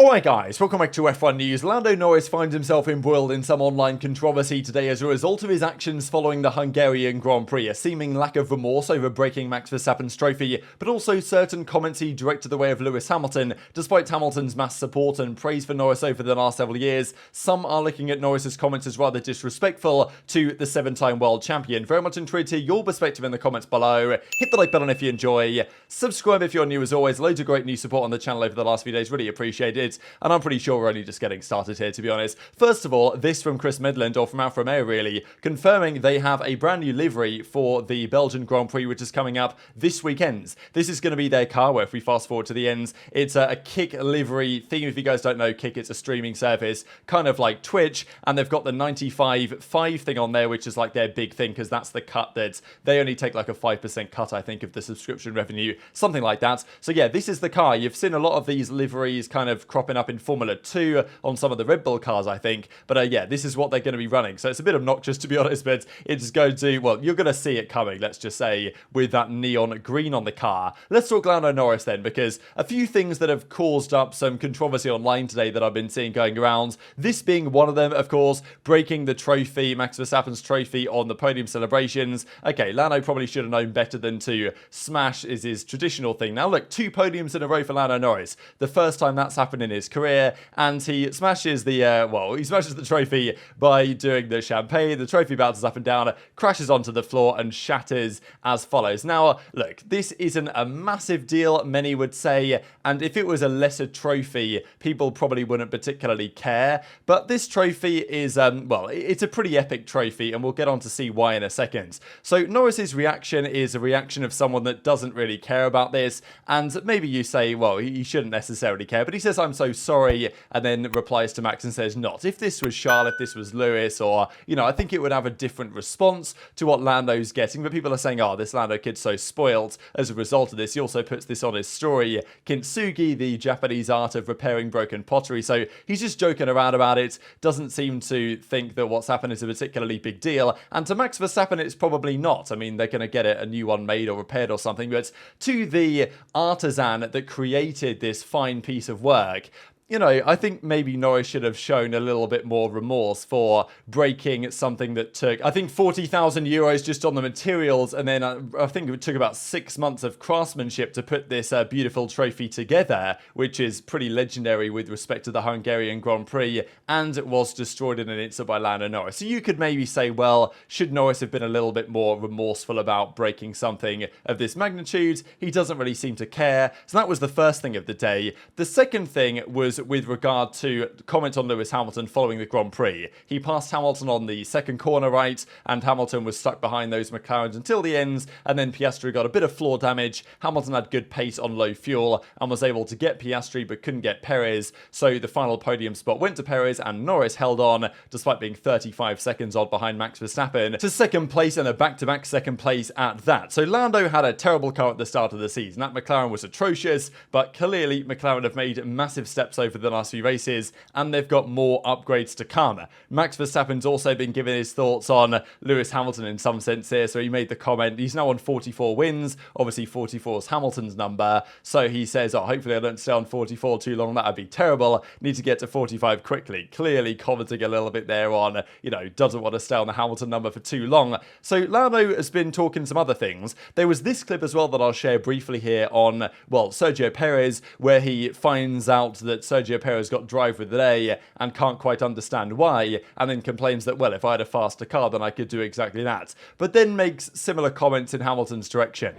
Alright guys, welcome back to F1 News. Lando Norris finds himself embroiled in some online controversy today as a result of his actions following the Hungarian Grand Prix, a seeming lack of remorse over breaking Max Verstappen's trophy, but also certain comments he directed the way of Lewis Hamilton. Despite Hamilton's mass support and praise for Norris over the last several years, some are looking at Norris's comments as rather disrespectful to the 7-time world champion. Very much intrigued to hear your perspective in the comments below. Hit the like button if you enjoy, subscribe if you're new as always. Loads of great new support on the channel over the last few days, really appreciate it. And I'm pretty sure we're only just getting started here, to be honest. First of all, this from Chris Midland, or from Alfa Romeo really, confirming they have a brand new livery for the Belgian Grand Prix, which is coming up this weekend. This is going to be their car, where if we fast forward to the ends, it's a Kick livery theme. If you guys don't know, Kick, it's a streaming service, kind of like Twitch, and they've got the 95.5 thing on there, which is like their big thing, because that's the cut that they only take like a 5% cut, I think, of the subscription revenue, something like that. So yeah, this is the car. You've seen a lot of these liveries kind of cropping up in Formula 2 on some of the Red Bull cars, I think. But yeah, this is what they're going to be running. So it's a bit obnoxious, to be honest, but it's going to, well, you're going to see it coming, let's just say, with that neon green on the car. Let's talk Lando Norris then, because a few things that have caused up some controversy online today that I've been seeing going around. This being one of them, of course, breaking the trophy, Max Verstappen's trophy on the podium celebrations. Okay, Lando probably should have known better than to smash is his traditional thing. Now look, 2 podiums in a row for Lando Norris. The first time that's happened in his career. And he smashes the, he smashes the trophy by doing the champagne. The trophy bounces up and down, crashes onto the floor and shatters as follows. Now, look, this isn't a massive deal, many would say, and if it was a lesser trophy, people probably wouldn't particularly care. But this trophy is, well, it's a pretty epic trophy, and we'll get on to see why in a second. So Norris's reaction is a reaction of someone that doesn't really care about this, and maybe you say, well, he shouldn't necessarily care, but he says, "I'm so sorry," and then replies to Max and says, "Not. If this was Charles, if this was Lewis, or, you know, I think it would have a different response to what Lando's getting." But people are saying, "Oh, this Lando kid's so spoiled as a result of this." He also puts this on his story, Kintsugi, the Japanese art of repairing broken pottery. So he's just joking around about it, doesn't seem to think that what's happened is a particularly big deal. And to Max Verstappen, it's probably not. I mean, they're going to get a new one made or repaired or something. But to the artisan that created this fine piece of work, you know, I think maybe Norris should have shown a little bit more remorse for breaking something that took, I think, 40,000 euros just on the materials, and then I think it took about 6 months of craftsmanship to put this beautiful trophy together, which is pretty legendary with respect to the Hungarian Grand Prix, and it was destroyed in an instant by Lando Norris. So you could maybe say, well, should Norris have been a little bit more remorseful about breaking something of this magnitude? He doesn't really seem to care. So that was the first thing of the day. The second thing was with regard to comment on Lewis Hamilton following the Grand Prix. He passed Hamilton on the second corner right, and Hamilton was stuck behind those McLarens until the ends, and then Piastri got a bit of floor damage. Hamilton had good pace on low fuel and was able to get Piastri but couldn't get Perez, so the final podium spot went to Perez, and Norris held on despite being 35 seconds odd behind Max Verstappen to second place, and a back-to-back second place at that. So Lando had a terrible car at the start of the season. That McLaren was atrocious, but clearly McLaren have made massive steps over the last few races, and they've got more upgrades to come. Max Verstappen's also been giving his thoughts on Lewis Hamilton in some sense here, so he made the comment, he's now on 44 wins, obviously 44 is Hamilton's number, so he says, "Oh, hopefully I don't stay on 44 too long, that would be terrible, need to get to 45 quickly," clearly commenting a little bit there on, you know, doesn't want to stay on the Hamilton number for too long. So Lando has been talking some other things. There was this clip as well that I'll share briefly here on, well, Sergio Perez, where he finds out that Sergio Perez got driver of the day and can't quite understand why, and then complains that, well, if I had a faster car, then I could do exactly that. But then makes similar comments in Hamilton's direction.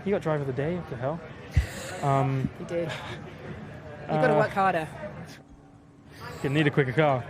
You got driver of the day? What the hell? You did. You've got to work harder. You need a quicker car.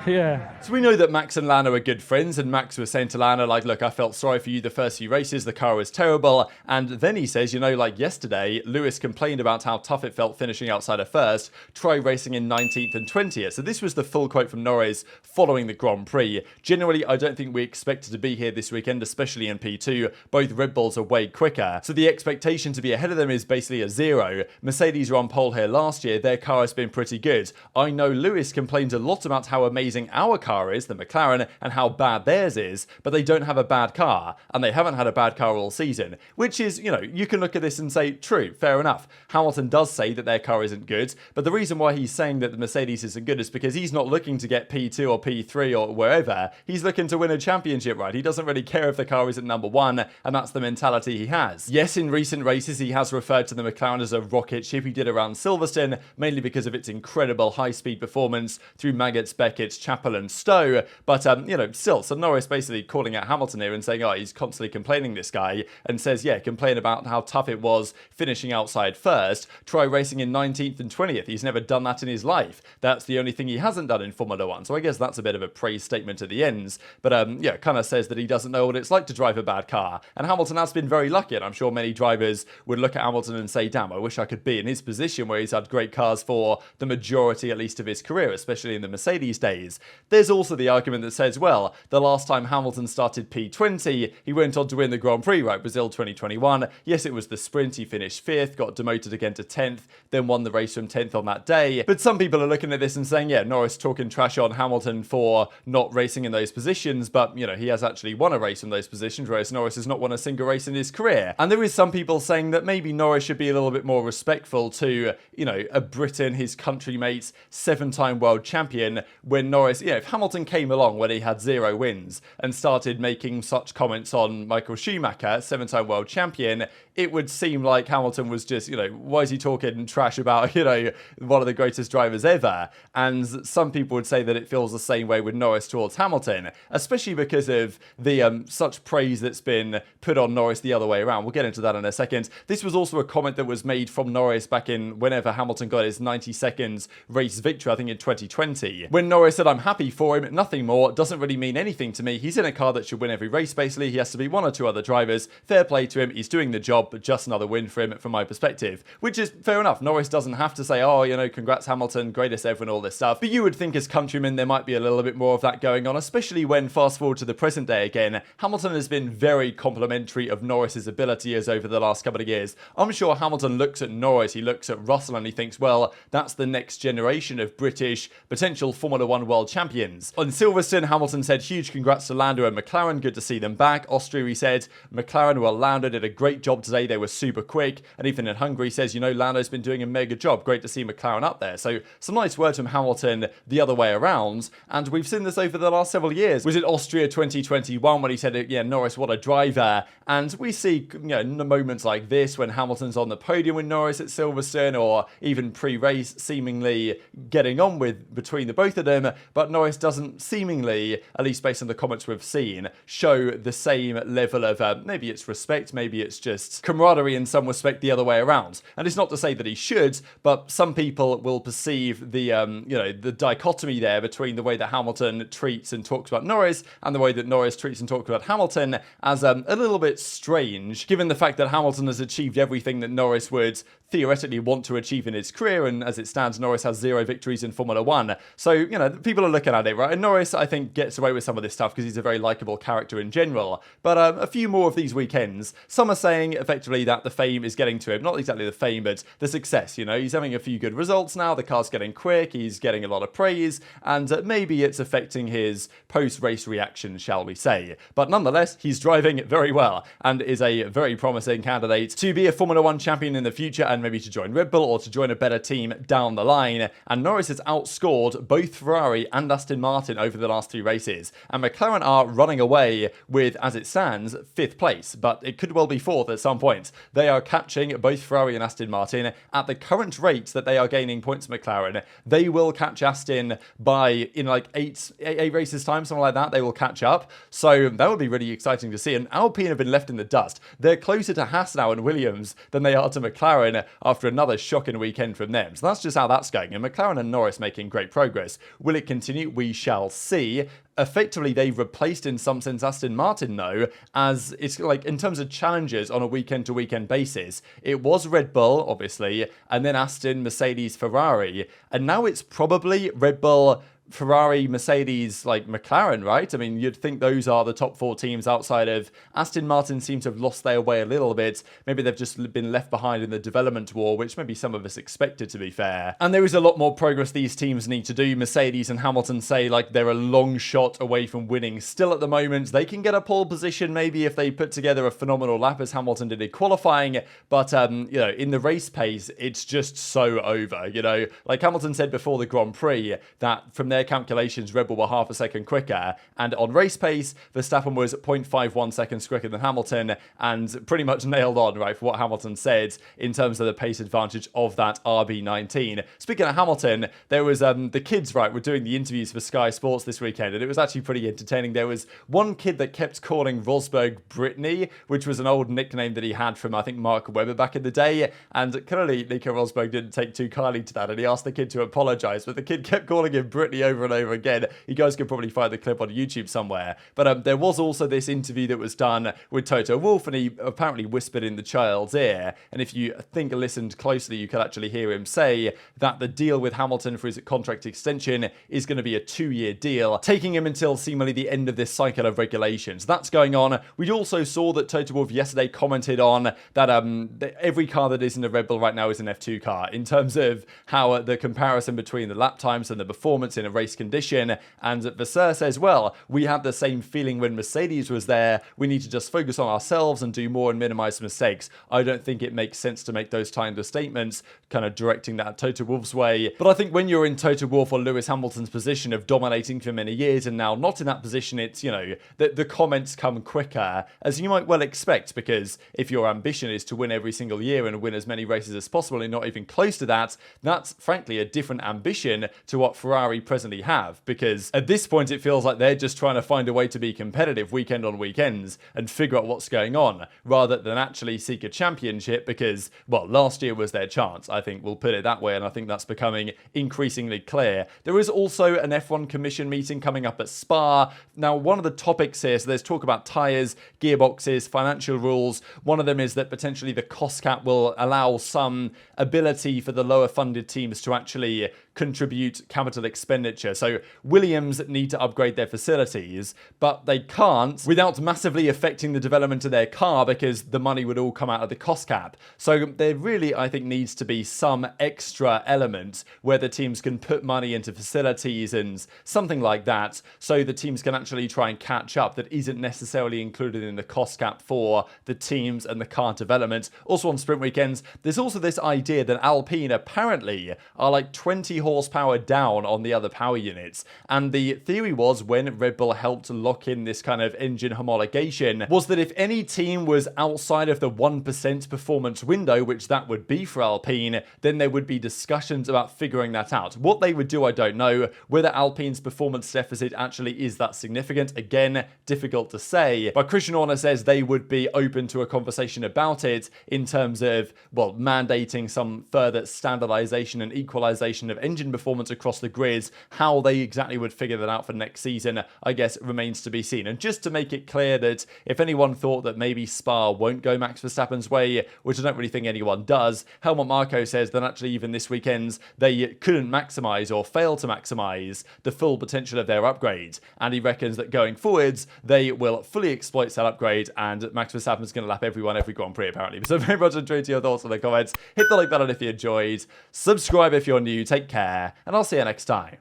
Yeah. So we know that Max and Lando are good friends, and Max was saying to Lando, like, "Look, I felt sorry for you the first few races, the car was terrible," and then he says, you know, like yesterday, Lewis complained about how tough it felt finishing outside of first, try racing in 19th and 20th. So this was the full quote from Norris following the Grand Prix. "Generally, I don't think we expected to be here this weekend, especially in P2. Both Red Bulls are way quicker. So the expectation to be ahead of them is basically a 0. Mercedes were on pole here last year, their car has been pretty good. I know Lewis complained a lot about how amazing praising our car is, the McLaren, and how bad theirs is, but they don't have a bad car, and they haven't had a bad car all season, which is, you know, you can look at this and say, true, fair enough. Hamilton does say that their car isn't good, but the reason why he's saying that the Mercedes isn't good is because he's not looking to get P2 or P3 or wherever. He's looking to win a championship, right? He doesn't really care if the car isn't number one, and that's the mentality he has. Yes, in recent races, he has referred to the McLaren as a rocket ship. He did around Silverstone, mainly because of its incredible high-speed performance through Maggots, Beckett, Chappell and Stowe, but, you know, still, so Norris basically calling out Hamilton here and saying, oh, he's constantly complaining, this guy, and says, yeah, complain about how tough it was finishing outside first. Try racing in 19th and 20th. He's never done that in his life. That's the only thing he hasn't done in Formula 1, so I guess that's a bit of a praise statement at the ends, but, yeah, kind of says that he doesn't know what it's like to drive a bad car, and Hamilton has been very lucky, and I'm sure many drivers would look at Hamilton and say, damn, I wish I could be in his position where he's had great cars for the majority, at least, of his career, especially in the Mercedes days. There's also the argument that says, well, the last time Hamilton started P20, he went on to win the Grand Prix, right? Brazil 2021. Yes, it was the sprint. He finished 5th, got demoted again to 10th, then won the race from 10th on that day. But some people are looking at this and saying, yeah, Norris talking trash on Hamilton for not racing in those positions, but, you know, he has actually won a race in those positions, whereas Norris has not won a single race in his career. And there is some people saying that maybe Norris should be a little bit more respectful to, you know, a Britain, his countrymates, 7-time world champion, when Norris, you know, if Hamilton came along when he had 0 wins and started making such comments on Michael Schumacher, 7-time world champion, it would seem like Hamilton was just, you know, why is he talking trash about, you know, one of the greatest drivers ever? And some people would say that it feels the same way with Norris towards Hamilton, especially because of the such praise that's been put on Norris the other way around. We'll get into that in a second. This was also a comment that was made from Norris back in whenever Hamilton got his 90 seconds race victory, I think in 2020, when Norris said, I'm happy for him, nothing more, doesn't really mean anything to me. He's in a car that should win every race, basically. He has to be 1 or 2 other drivers. Fair play to him. He's doing the job, but just another win for him from my perspective, which is fair enough. Norris doesn't have to say, oh, you know, congrats Hamilton, greatest ever and all this stuff. But you would think as countrymen there might be a little bit more of that going on, especially when fast forward to the present day again, Hamilton has been very complimentary of Norris's abilities over the last couple of years. I'm sure Hamilton looks at Norris, he looks at Russell and he thinks, well, that's the next generation of British potential Formula 1 world champions. On Silverstone, Hamilton said huge congrats to Lando and McLaren, good to see them back. Austria, he said, McLaren, well, Lando did a great job today, they were super quick. And even in Hungary, he says, you know, Lando's been doing a mega job, great to see McLaren up there. So some nice words from Hamilton the other way around, and we've seen this over the last several years. Was it Austria 2021 when he said, yeah, Norris, what a driver? And we see, you know, moments like this when Hamilton's on the podium with Norris at Silverstone, or even pre-race seemingly getting on with between the both of them, but Norris doesn't seemingly, at least based on the comments we've seen, show the same level of, maybe it's respect, maybe it's just camaraderie in some respect the other way around. And it's not to say that he should, but some people will perceive the, you know, the dichotomy there between the way that Hamilton treats and talks about Norris and the way that Norris treats and talks about Hamilton as a little bit strange, given the fact that Hamilton has achieved everything that Norris would theoretically want to achieve in his career, and as it stands, Norris has 0 victories in Formula 1. So, you know, people are looking at it, right? And Norris, I think, gets away with some of this stuff because he's a very likeable character in general. But a few more of these weekends, some are saying effectively that the fame is getting to him. Not exactly the fame, but the success, you know. He's having a few good results now, the car's getting quick, he's getting a lot of praise, and maybe it's affecting his post-race reaction, shall we say. But nonetheless, he's driving very well and is a very promising candidate to be a Formula 1 champion in the future, and maybe to join Red Bull or to join a better team down the line. And Norris has outscored both Ferrari and Aston Martin over the last 3 races, and McLaren are running away with, as it stands, 5th place, but it could well be 4th at some point. They are catching both Ferrari and Aston Martin at the current rate that they are gaining points. McLaren, they will catch Aston by, in like 8 races time, something like that. They will catch up, so that would be really exciting to see. And Alpine have been left in the dust. They're closer to Haas now and Williams than they are to McLaren after another shocking weekend from them. So that's just how that's going, and McLaren and Norris making great progress. Will it continue? We shall see. Effectively, they've replaced in some sense Aston Martin, though, as it's like in terms of challenges on a weekend-to-weekend basis. It was Red Bull, obviously, and then Aston, Mercedes, Ferrari, and now it's probably Red Bull, Ferrari, Mercedes, like McLaren, right? I mean, you'd think those are the top 4 teams outside of Aston Martin. Seem to have lost their way a little bit. Maybe they've just been left behind in the development war, which maybe some of us expected, to be fair. And there is a lot more progress these teams need to do. Mercedes and Hamilton say like they're a long shot away from winning still at the moment. They can get a pole position maybe if they put together a phenomenal lap as Hamilton did in qualifying, but you know, in the race pace, it's just so over. You know, like Hamilton said before the Grand Prix that from their calculations, Red Bull were half a second quicker, and on race pace, Verstappen was 0.51 seconds quicker than Hamilton, and pretty much nailed on, right, for what Hamilton said in terms of the pace advantage of that RB19. Speaking of Hamilton, there was the kids, right, were doing the interviews for Sky Sports this weekend, and it was actually pretty entertaining. There was one kid that kept calling Rosberg Brittany, which was an old nickname that he had from, I think, Mark Webber back in the day, and clearly Nico Rosberg didn't take too kindly to that, and he asked the kid to apologise, but the kid kept calling him Brittany over and over again. You guys could probably find the clip on YouTube somewhere. But there was also this interview that was done with Toto Wolff, and he apparently whispered in the child's ear. And if you listened closely, you could actually hear him say that the deal with Hamilton for his contract extension is going to be a 2-year deal, taking him until seemingly the end of this cycle of regulations. That's going on. We also saw that Toto Wolff yesterday commented on that every car that is in the Red Bull right now is an F2 car in terms of how the comparison between the lap times and the performance in a race condition. And Vasseur says, well, we had the same feeling when Mercedes was there. We need to just focus on ourselves and do more and minimize mistakes. I don't think it makes sense to make those kind of statements, kind of directing that Toto Wolff's way. But I think when you're in Toto Wolff or Lewis Hamilton's position of dominating for many years and now not in that position, it's, you know, the comments come quicker, as you might well expect, because if your ambition is to win every single year and win as many races as possible and not even close to that, that's frankly a different ambition to what Ferrari presently have, because at this point it feels like they're just trying to find a way to be competitive weekend on weekends and figure out what's going on rather than actually seek a championship, because, well, last year was their chance, I think we'll put it that way, and I think that's becoming increasingly clear. There is also an F1 Commission meeting coming up at Spa. Now, one of the topics here, so there's talk about tyres, gearboxes, financial rules. One of them is that potentially the cost cap will allow some ability for the lower funded teams to actually contribute capital expenditure. So Williams need to upgrade their facilities, but they can't without massively affecting the development of their car because the money would all come out of the cost cap. So there really, I think, needs to be some extra element where the teams can put money into facilities and something like that, so the teams can actually try and catch up that isn't necessarily included in the cost cap for the teams and the car development. Also on sprint weekends, there's also this idea that Alpine apparently are like 20 horsepower down on the other power units. And the theory was, when Red Bull helped lock in this kind of engine homologation, was that if any team was outside of the 1% performance window, which that would be for Alpine, then there would be discussions about figuring that out. What they would do, I don't know. Whether Alpine's performance deficit actually is that significant, again, difficult to say. But Christian Horner says they would be open to a conversation about it in terms of, well, mandating some further standardization and equalization of engine performance across the grids. How they exactly would figure that out for next season, I guess, remains to be seen. And just to make it clear that if anyone thought that maybe Spa won't go Max Verstappen's way, which I don't really think anyone does, Helmut Marko says that actually even this weekend they couldn't maximize or fail to maximize the full potential of their upgrade. And he reckons that going forwards, they will fully exploit that upgrade, and Max Verstappen's going to lap everyone every Grand Prix, apparently. So very much enjoyed your thoughts in the comments. Hit the like button if you enjoyed. Subscribe if you're new. Take care, and I'll see you next time.